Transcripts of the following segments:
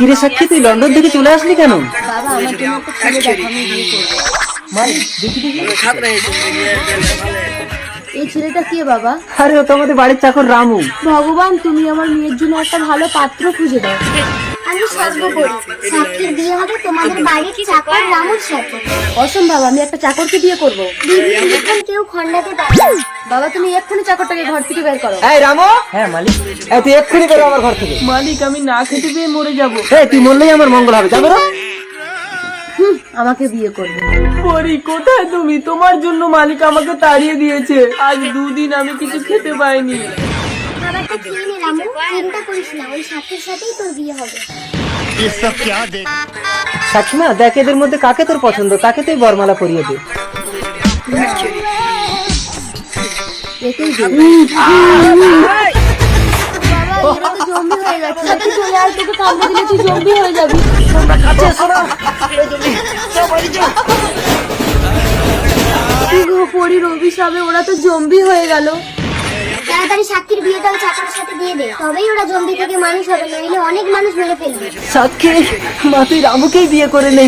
কিরে সাক্ষী, তুই লন্ডন থেকে চলে আসলি কেন? বাবা আমার জন্য একটা ছেলে দেখো, আমি বিয়ে করবো। মানে দেখি দেখি। এই ছেলেটা কে বাবা? আরে ও তো আমাদের বাড়ির চাকর রামু। ভগবান তুমি আমার মেয়ের জন্য একটা ভালো পাত্র খুঁজে দাও। আমি সর্ব করি, সাক্ষীর বিয়ে হবে তোমাদের বাড়ির চাকর রামুর সাথে। অসম্ভব, আমি একটা চাকরকে বিয়ে করবো। দিদি এখন কেউ খণ্ডাতে পারে না। বাবা তুমি এক্ষুনি চাকরটাকে ঘর থেকে বের করো। এই রামু। হ্যাঁ মালিক। এই তুই এক্ষুনি বেরো আমার ঘর থেকে। মালিক আমি না খেতে পেয়ে মরে যাব। এই তুই মরলেই আমার মঙ্গল হবে, যাবে না? আমাকে বিয়ে করবে। পরি কোথায় তুমি? তোমার জন্য মালিক আমাকে তাড়িয়ে দিয়েছে। আজ 2 দিন আমি কিছু খেতে পাইনি। খাবারটা খেয়ে নে রামু, চিন্তা করিস না, ওই সাক্ষীর সাথেই তোর বিয়ে হবে। সাক্ষীমা দেখ, এদের মধ্যে কাকে তোর পছন্দ, তাকে তুই বরমালা পরিয়ে দে। একেই দেবে। বাবা এরা তো জম্বি হয়ে গেছে। তুই চলে আয়, তোকে কামড়ে দিলে তুই জম্বি হয়ে যাবি। কি গো, পরীর অভিশাপে ওরা তো জম্বি হয়ে গেল। তাড়াতাড়ি সাক্ষীর বিয়েটাও চাকরের সাথে দিয়ে দে, তবেই ওরা জম্বি থেকে মানুষ হবে, নইলে অনেক মানুষ মেরে ফেলবে। সাক্ষী মা, তুই রামুকেই বিয়ে করে নে।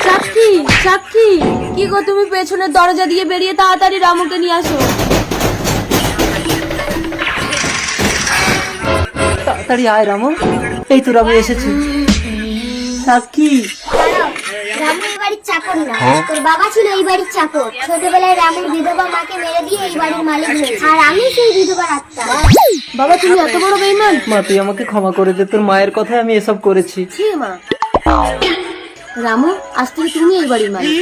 সাক্ষী, সাক্ষী কি গো, তুমি পেছনের দরজা দিয়ে বেরিয়ে তাড়াতাড়ি রামুকে নিয়ে আসো। তাড়াতাড়ি আয় রামু। এই তো রামু এসেছে। সাক্ষী। দাঁড়াও, রামু এই বাড়ির চাকর না, তোর বাবা ছিল এই বাড়ির চাকর। ছোটবেলায় রামুর বিধবা মাকে মেরে দিয়ে এই বাড়ির মালিক হয়েছে, আর আমি সেই বিধবার আত্মা। বাবা তুমি এত বড় বেঈমান? মা তুই আমাকে ক্ষমা করে দে, তোর মায়ের কথায় আমি এসব করেছি। ছি মা। রামু আজ থেকে তুমি এই বাড়ির মালিক।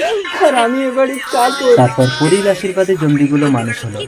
আর আমি এবারে চাকর। তারপর পরীর আশীর্বাদে জম্বিগুলো মানুষ হলো।